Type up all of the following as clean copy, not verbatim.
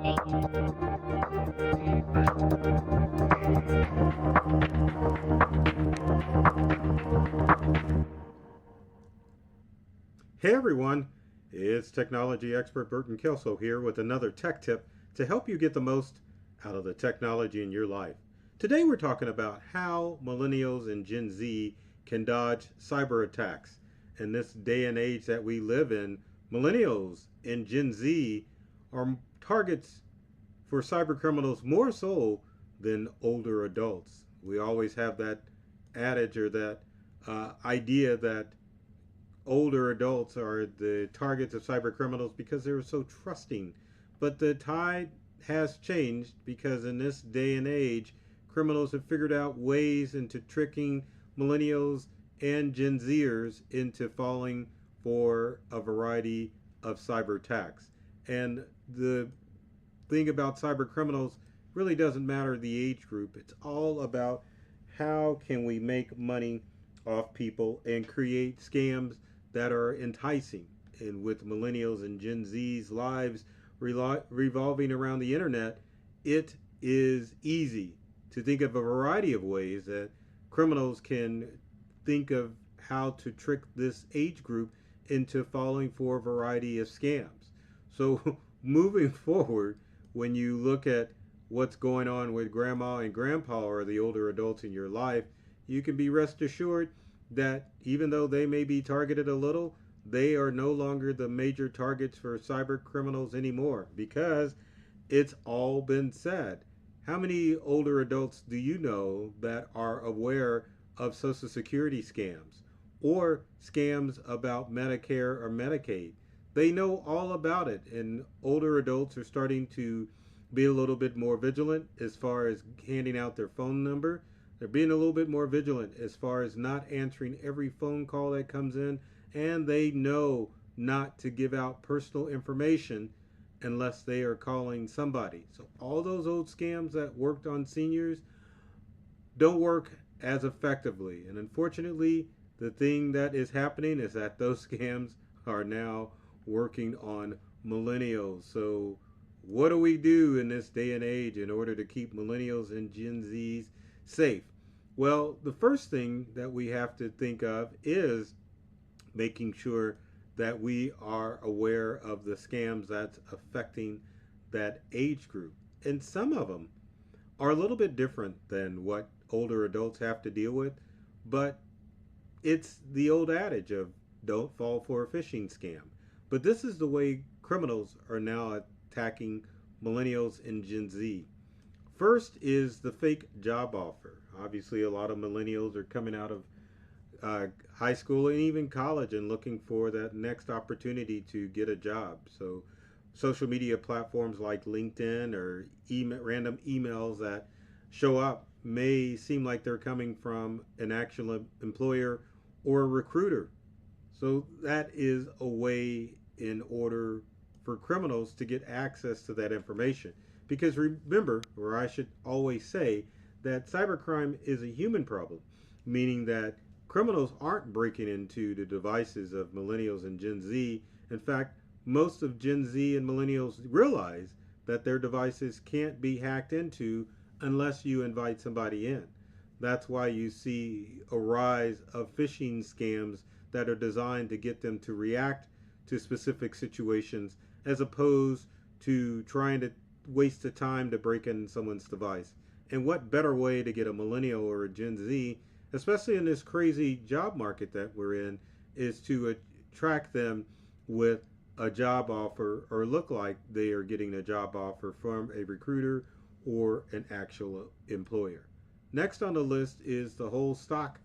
Hey everyone, it's technology expert Burton Kelso here with another tech tip to help you get the most out of the technology in your life. Today we're talking about how millennials and Gen Z can dodge cyber attacks. In this day and age that we live in, millennials and Gen Z are targets for cyber criminals more so than older adults. We always have that adage or that idea that older adults are the targets of cyber criminals because they're so trusting. But the tide has changed because in this day and age, criminals have figured out ways into tricking millennials and Gen Zers into falling for a variety of cyber attacks. And the thing about cyber criminals really doesn't matter the age group. It's all about how can we make money off people and create scams that are enticing. And with millennials and Gen Z's lives revolving around the internet, it is easy to think of a variety of ways that criminals can think of how to trick this age group into falling for a variety of scams. So, moving forward, when you look at what's going on with grandma and grandpa or the older adults in your life, you can be rest assured that even though they may be targeted a little, they are no longer the major targets for cyber criminals anymore because it's all been said. How many older adults do you know that are aware of Social Security scams or scams about Medicare or Medicaid? They know all about it, and older adults are starting to be a little bit more vigilant as far as handing out their phone number. They're being a little bit more vigilant as far as not answering every phone call that comes in, and they know not to give out personal information unless they are calling somebody. So all those old scams that worked on seniors don't work as effectively. And unfortunately, the thing that is happening is that those scams are now working on millennials. So what do we do in this day and age in order to keep millennials and Gen Zs safe? Well, the first thing that we have to think of is making sure that we are aware of the scams that's affecting that age group. And some of them are a little bit different than what older adults have to deal with, but it's the old adage of don't fall for a phishing scam. But this is the way criminals are now attacking millennials and Gen Z. First is the fake job offer. Obviously, a lot of millennials are coming out of high school and even college and looking for that next opportunity to get a job. So, social media platforms like LinkedIn or random emails that show up may seem like they're coming from an actual employer or a recruiter. So, that is a way in order for criminals to get access to that information. Because remember, or I should always say, that cybercrime is a human problem, meaning that criminals aren't breaking into the devices of millennials and Gen Z. In fact, most of Gen Z and millennials realize that their devices can't be hacked into unless you invite somebody in. That's why you see a rise of phishing scams that are designed to get them to react to specific situations as opposed to trying to waste the time to break in someone's device. And what better way to get a millennial or a Gen Z, especially in this crazy job market that we're in, is to attract them with a job offer or look like they are getting a job offer from a recruiter or an actual employer. Next on the list is the whole stock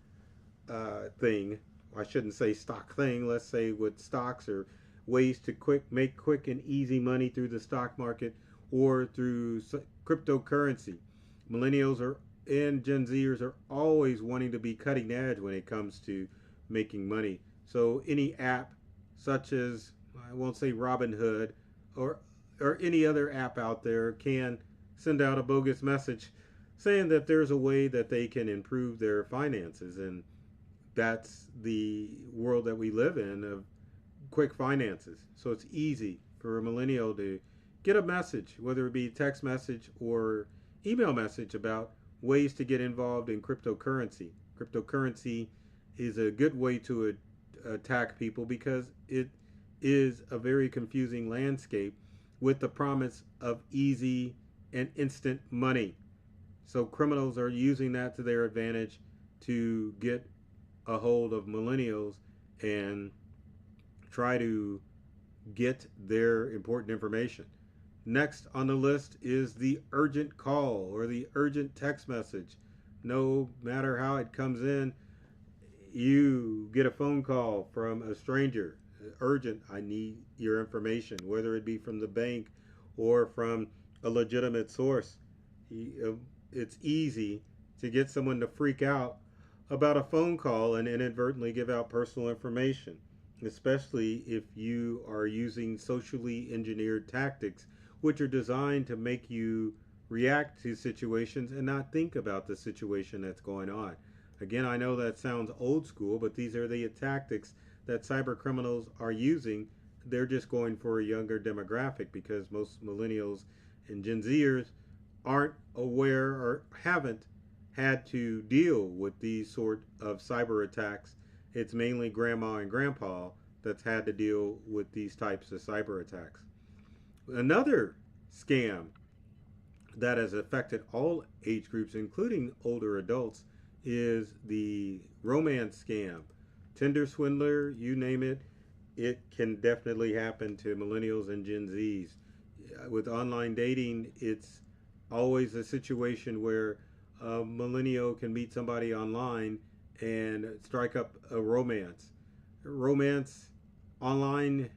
thing. I shouldn't say stock thing. Let's say with stocks or ways to make quick and easy money through the stock market or through cryptocurrency. Millennials are and Gen Zers are always wanting to be cutting edge when it comes to making money. So any app such as, I won't say Robinhood or any other app out there can send out a bogus message saying that there's a way that they can improve their finances, and that's the world that we live in of quick finances. So it's easy for a millennial to get a message, whether it be text message or email message, about ways to get involved in cryptocurrency. Cryptocurrency is a good way to attack people because it is a very confusing landscape with the promise of easy and instant money. So criminals are using that to their advantage to get a hold of millennials and try to get their important information. Next on the list is the urgent call or the urgent text message. No matter how it comes in, you get a phone call from a stranger. Urgent, I need your information, whether it be from the bank or from a legitimate source. It's easy to get someone to freak out about a phone call and inadvertently give out personal information, especially if you are using socially engineered tactics, which are designed to make you react to situations and not think about the situation that's going on. Again, I know that sounds old school, but these are the tactics that cyber criminals are using. They're just going for a younger demographic because most millennials and Gen Zers aren't aware or haven't had to deal with these sort of cyber attacks. It's mainly grandma and grandpa that's had to deal with these types of cyber attacks. Another scam that has affected all age groups, including older adults, is the romance scam. Tinder swindler, you name it, it can definitely happen to millennials and Gen Zs. With online dating, it's always a situation where a millennial can meet somebody online and strike up a romance. Romance online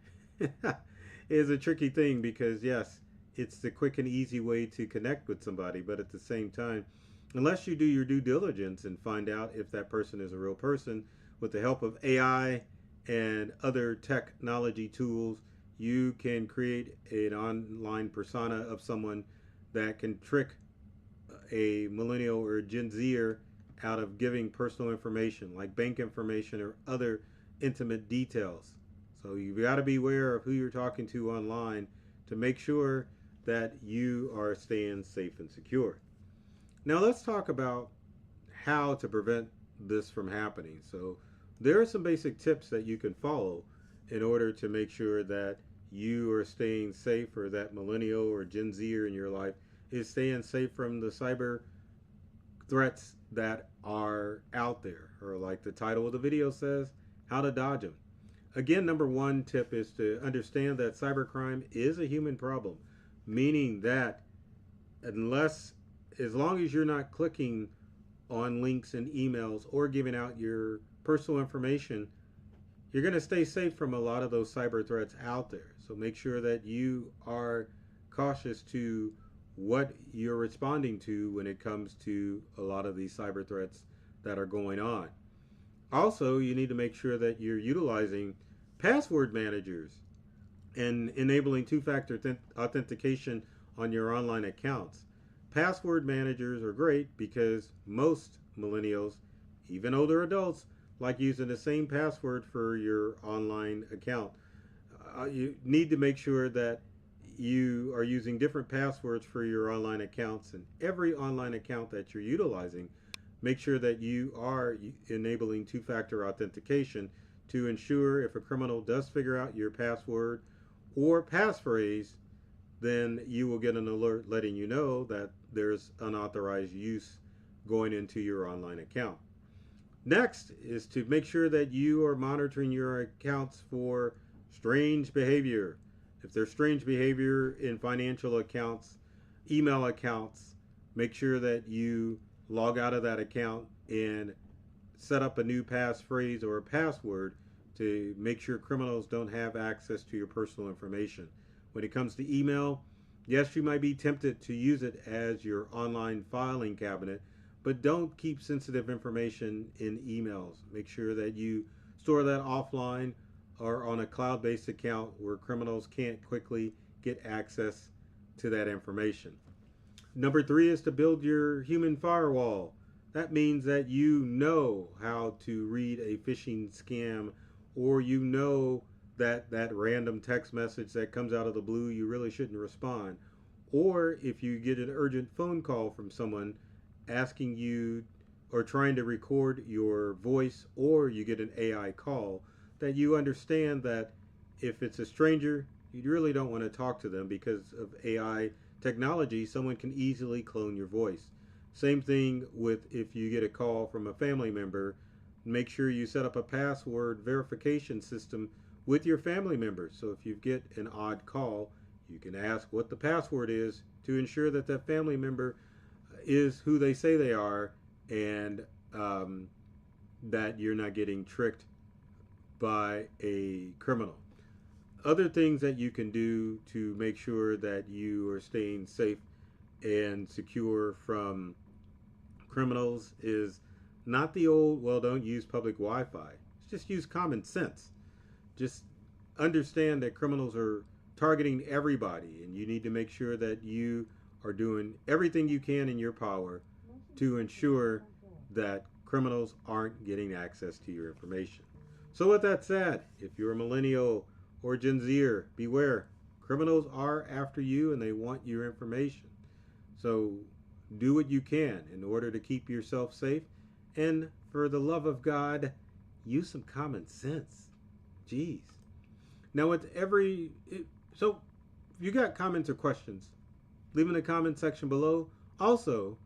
is a tricky thing because, yes, it's the quick and easy way to connect with somebody, but at the same time, unless you do your due diligence and find out if that person is a real person, with the help of AI and other technology tools, you can create an online persona of someone that can trick a millennial or a Gen Zer out of giving personal information like bank information or other intimate details. So you've got to be aware of who you're talking to online to make sure that you are staying safe and secure. Now let's talk about how to prevent this from happening. So there are some basic tips that you can follow in order to make sure that you are staying safe, or that millennial or Gen Zer in your life is staying safe from the cyber threats that are out there, or like the title of the video says, how to dodge them. Again, number one tip is to understand that cybercrime is a human problem, meaning that as long as you're not clicking on links and emails or giving out your personal information, you're going to stay safe from a lot of those cyber threats out there. So make sure that you are cautious to what you're responding to when it comes to a lot of these cyber threats that are going on. Also, you need to make sure that you're utilizing password managers and enabling two-factor authentication on your online accounts. Password managers are great because most millennials, even older adults, like using the same password for your online account. You need to make sure that you are using different passwords for your online accounts, and every online account that you're utilizing, make sure that you are enabling two-factor authentication to ensure if a criminal does figure out your password or passphrase, then you will get an alert letting you know that there's unauthorized use going into your online account. Next is to make sure that you are monitoring your accounts for strange behavior. If there's strange behavior in financial accounts, email accounts, make sure that you log out of that account and set up a new passphrase or a password to make sure criminals don't have access to your personal information. When it comes to email, yes, you might be tempted to use it as your online filing cabinet, but don't keep sensitive information in emails. Make sure that you store that offline or on a cloud-based account where criminals can't quickly get access to that information. Number three is to build your human firewall. That means that you know how to read a phishing scam, or you know that random text message that comes out of the blue, you really shouldn't respond. Or if you get an urgent phone call from someone asking you or trying to record your voice, or you get an AI call, that you understand that if it's a stranger, you really don't want to talk to them because of AI technology. Someone can easily clone your voice. Same thing with if you get a call from a family member, make sure you set up a password verification system with your family members. So if you get an odd call, you can ask what the password is to ensure that that family member is who they say they are, and that you're not getting tricked by a criminal. Other things that you can do to make sure that you are staying safe and secure from criminals is not the old, well, don't use public Wi-Fi. Just use common sense. Just understand that criminals are targeting everybody, and you need to make sure that you are doing everything you can in your power to ensure that criminals aren't getting access to your information. So with that said, if you're a millennial or Gen Zer, beware. Criminals are after you and they want your information. So do what you can in order to keep yourself safe. And for the love of God, use some common sense. Jeez. Now with so if you got comments or questions, leave in the comment section below. Also,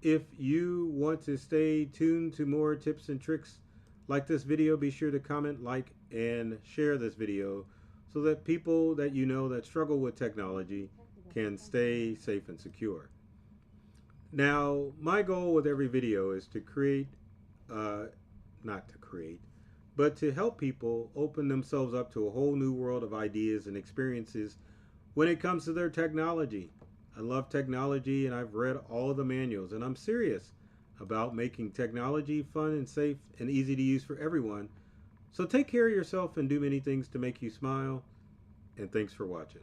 if you want to stay tuned to more tips and tricks like this video, be sure to comment, like, and share this video so that people that you know that struggle with technology can stay safe and secure. Now, my goal with every video is to create, not to create, but to help people open themselves up to a whole new world of ideas and experiences when it comes to their technology. I love technology and I've read all of the manuals, and I'm serious about making technology fun and safe and easy to use for everyone. So take care of yourself and do many things to make you smile. And thanks for watching.